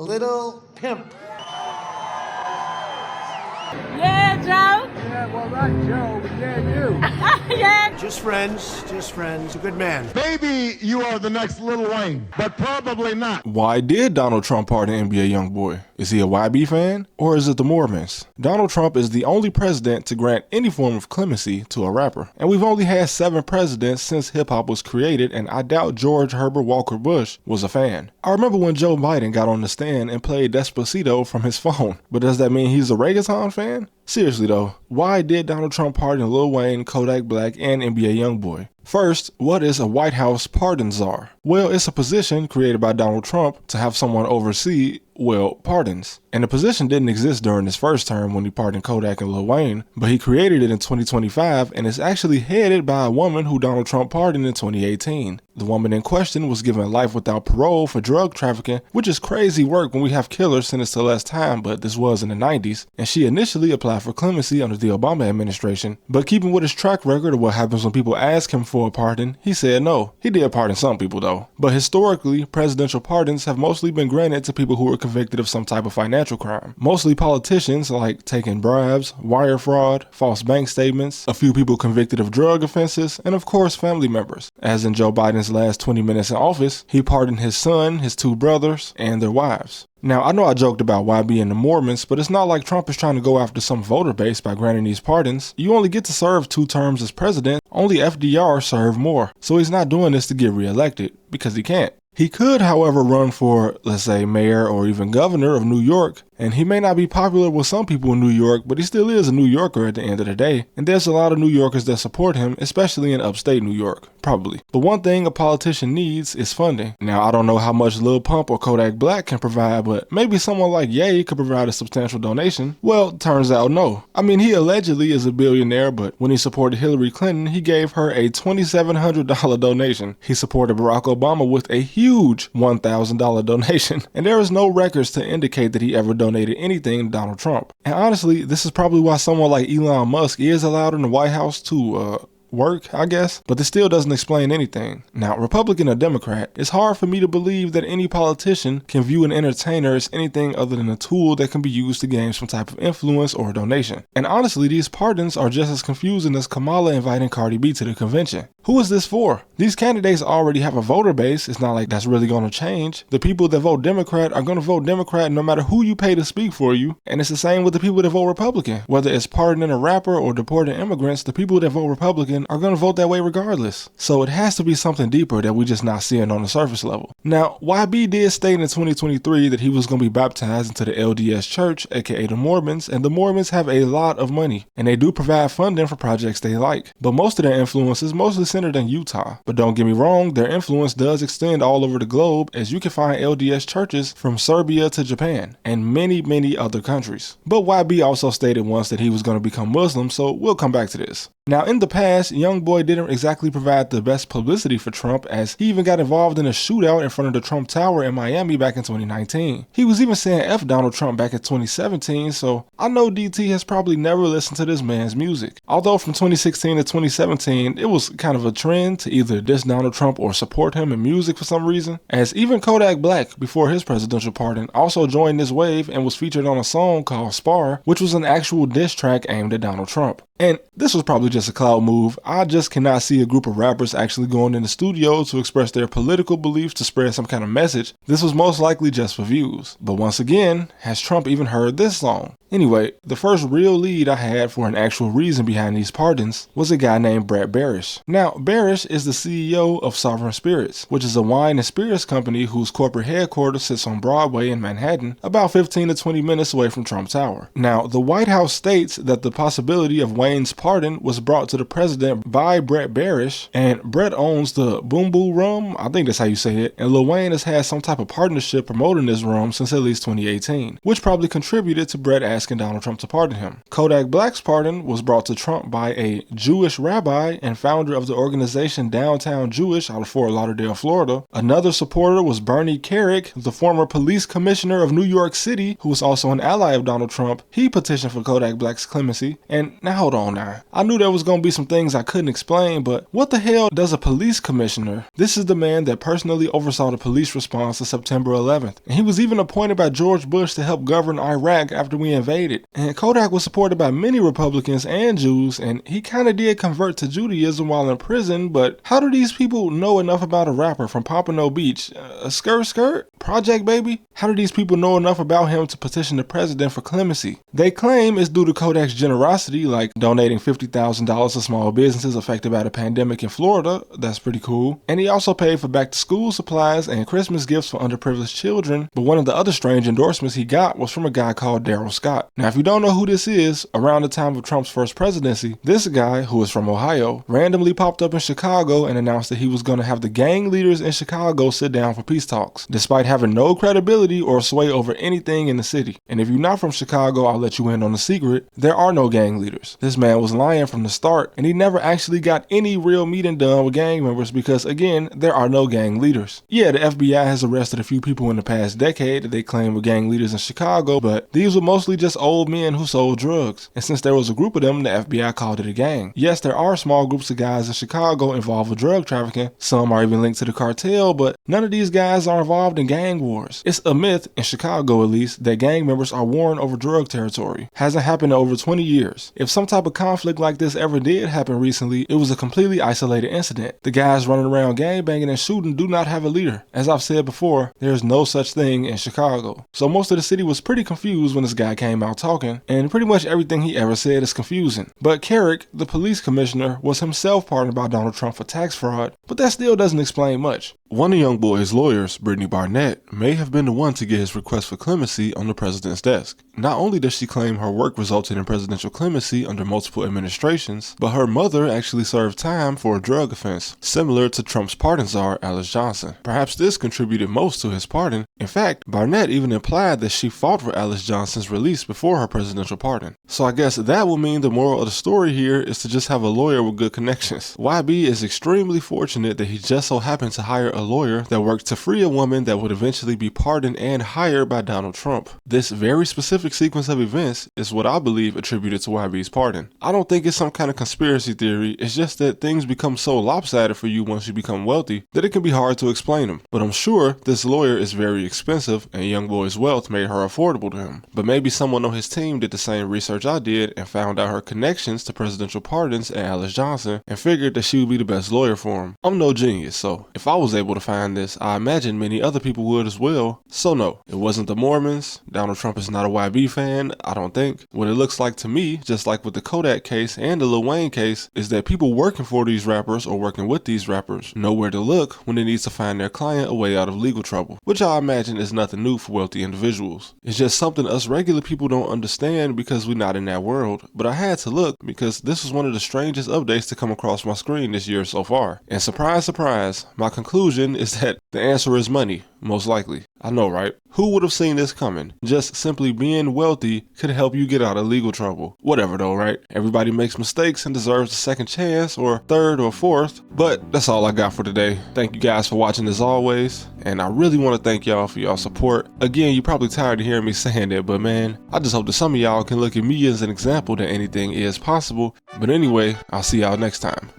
little pimp. Yeah, Joe. Yeah, well, not Joe, but yeah, you. Yeah. Just friends, a good man. Maybe you are the next Lil Wayne, but probably not. Why did Donald Trump pardon NBA Youngboy? Is he a YB fan? Or is it the Mormons? Donald Trump is the only president to grant any form of clemency to a rapper. And we've only had 7 presidents since hip-hop was created, and I doubt George Herbert Walker Bush was a fan. I remember when Joe Biden got on the stand and played Despacito from his phone. But does that mean he's a reggaeton fan? Seriously though, why did Donald Trump pardon Lil Wayne, Kodak Black, and NBA Youngboy? First, what is a White House pardon czar? Well, it's a position created by Donald Trump to have someone oversee, pardons. And the position didn't exist during his first term when he pardoned Kodak and Lil Wayne, but he created it in 2025 and is actually headed by a woman who Donald Trump pardoned in 2018. The woman in question was given life without parole for drug trafficking, which is crazy work when we have killers sentenced to less time, but this was in the 90s, and she initially applied for clemency under the Obama administration, but keeping with his track record of what happens when people ask him for a pardon, he said no. He did pardon some people though, but historically, presidential pardons have mostly been granted to people who were convicted of some type of financial crime. Mostly politicians like taking bribes, wire fraud, false bank statements, a few people convicted of drug offenses, and of course family members. As in Joe Biden's last 20 minutes in office, he pardoned his son, his 2 brothers, and their wives. Now, I know I joked about YB and the Mormons, but it's not like Trump is trying to go after some voter base by granting these pardons. You only get to serve 2 terms as president, only FDR served more. So he's not doing this to get reelected, because he can't. He could, however, run for, let's say, mayor or even governor of New York, and he may not be popular with some people in New York, but he still is a New Yorker at the end of the day, and there's a lot of New Yorkers that support him, especially in upstate New York, probably. But one thing a politician needs is funding. Now, I don't know how much Lil Pump or Kodak Black can provide, but maybe someone like Ye could provide a substantial donation. Well, turns out no. I mean, he allegedly is a billionaire, but when he supported Hillary Clinton, he gave her a $2,700 donation. He supported Barack Obama with a huge $1,000 donation, and there is no records to indicate that he ever donated anything to Donald Trump. And honestly, this is probably why someone like Elon Musk is allowed in the White House to work, I guess, but this still doesn't explain anything. Now, Republican or Democrat, it's hard for me to believe that any politician can view an entertainer as anything other than a tool that can be used to gain some type of influence or donation. And honestly, these pardons are just as confusing as Kamala inviting Cardi B to the convention. Who is this for? These candidates already have a voter base. It's not like that's really going to change. The people that vote Democrat are going to vote Democrat no matter who you pay to speak for you. And it's the same with the people that vote Republican. Whether it's pardoning a rapper or deporting immigrants, the people that vote Republican are going to vote that way regardless. So it has to be something deeper that we're just not seeing on the surface level. Now, YB did state in 2023 that he was going to be baptized into the LDS Church, aka the Mormons, and the Mormons have a lot of money, and they do provide funding for projects they like. But most of their influence is mostly centered in Utah. But don't get me wrong, their influence does extend all over the globe, as you can find LDS churches from Serbia to Japan, and many other countries. But YB also stated once that he was going to become Muslim, so we'll come back to this. Now, in the past, Youngboy didn't exactly provide the best publicity for Trump, as he even got involved in a shootout in front of the Trump Tower in Miami back in 2019. He was even saying F Donald Trump back in 2017, so I know DT has probably never listened to this man's music. Although from 2016 to 2017, it was kind of a trend to either diss Donald Trump or support him in music for some reason, as even Kodak Black, before his presidential pardon, also joined this wave and was featured on a song called Spar, which was an actual diss track aimed at Donald Trump. And this was probably just a clout move. I just cannot see a group of rappers actually going in the studio to express their political beliefs to spread some kind of message. This was most likely just for views. But once again, has Trump even heard this song? Anyway, the first real lead I had for an actual reason behind these pardons was a guy named Brett Barish. Now, Barish is the CEO of Sovereign Spirits, which is a wine and spirits company whose corporate headquarters sits on Broadway in Manhattan, about 15 to 20 minutes away from Trump Tower. Now, the White House states that the possibility of Wayne's pardon was brought to the president by Brett Barish, and Brett owns the Boom Boo Rum, I think that's how you say it, and Lil Wayne has had some type of partnership promoting this rum since at least 2018, which probably contributed to Brett asking asking Donald Trump to pardon him. Kodak Black's pardon was brought to Trump by a Jewish rabbi and founder of the organization Downtown Jewish out of Fort Lauderdale, Florida. Another supporter was Bernie Kerik, the former police commissioner of New York City, who was also an ally of Donald Trump. He petitioned for Kodak Black's clemency. And now hold on now. I knew there was going to be some things I couldn't explain, but what the hell does a police commissioner? This is the man that personally oversaw the police response to September 11th. And he was even appointed by George Bush to help govern Iraq after we invaded. And Kodak was supported by many Republicans and Jews, and he kind of did convert to Judaism while in prison, but how do these people know enough about a rapper from Pompano Beach? A skirt? Project Baby? How do these people know enough about him to petition the president for clemency? They claim it's due to Kodak's generosity, like donating $50,000 to small businesses affected by the pandemic in Florida. That's pretty cool. And he also paid for back-to-school supplies and Christmas gifts for underprivileged children. But one of the other strange endorsements he got was from a guy called Daryl Scott. Now, if you don't know who this is, around the time of Trump's first presidency, this guy, who is from Ohio, randomly popped up in Chicago and announced that he was going to have the gang leaders in Chicago sit down for peace talks, despite having no credibility or sway over anything in the city. And if you're not from Chicago, I'll let you in on a secret. There are no gang leaders. This man was lying from the start, and he never actually got any real meeting done with gang members because, again, there are no gang leaders. Yeah, the FBI has arrested a few people in the past decade that they claim were gang leaders in Chicago, but these were mostly just old men who sold drugs. And since there was a group of them, the FBI called it a gang. Yes, there are small groups of guys in Chicago involved with drug trafficking. Some are even linked to the cartel, but none of these guys are involved in gang wars. It's a myth, in Chicago at least, that gang members are warring over drug territory. Hasn't happened in over 20 years. If some type of conflict like this ever did happen recently, it was a completely isolated incident. The guys running around gangbanging and shooting do not have a leader. As I've said before, there's no such thing in Chicago. So most of the city was pretty confused when this guy came out talking, and pretty much everything he ever said is confusing. But Kerik, the police commissioner, was himself pardoned by Donald Trump for tax fraud, but that still doesn't explain much. One of Youngboy's lawyers, Brittany Barnett, may have been the one to get his request for clemency on the president's desk. Not only does she claim her work resulted in presidential clemency under multiple administrations, but her mother actually served time for a drug offense, similar to Trump's pardon czar, Alice Johnson. Perhaps this contributed most to his pardon. In fact, Barnett even implied that she fought for Alice Johnson's release before her presidential pardon. So I guess that will mean the moral of the story here is to just have a lawyer with good connections. YB is extremely fortunate that he just so happened to hire a lawyer that worked to free a woman that would eventually be pardoned and hired by Donald Trump. This very specific sequence of events is what I believe attributed to YB's pardon. I don't think it's some kind of conspiracy theory, it's just that things become so lopsided for you once you become wealthy that it can be hard to explain them. But I'm sure this lawyer is very expensive and Youngboy's wealth made her affordable to him. But maybe someone on his team did the same research I did and found out her connections to presidential pardons and Alice Johnson and figured that she would be the best lawyer for him. I'm no genius, so if I was able to find this, I imagine many other people would as well. So no, it wasn't the Mormons. Donald Trump is not a YB fan, I don't think. What it looks like to me, just like with the Kodak case and the Lil Wayne case, is that people working for these rappers or working with these rappers know where to look when they need to find their client a way out of legal trouble, which I imagine is nothing new for wealthy individuals. It's just something us regular people don't understand because we're not in that world. But I had to look because this was one of the strangest updates to come across my screen this year so far. And surprise, surprise, my conclusion is that the answer is money, most likely. I know, right? Who would have seen this coming? Just simply being wealthy could help you get out of legal trouble. Whatever though, right? Everybody makes mistakes and deserves a second chance or third or fourth. But that's all I got for today. Thank you guys for watching as always. And I really want to thank y'all for y'all support. Again, you're probably tired of hearing me saying that, but man, I just hope that some of y'all can look at me as an example that anything is possible. But anyway, I'll see y'all next time.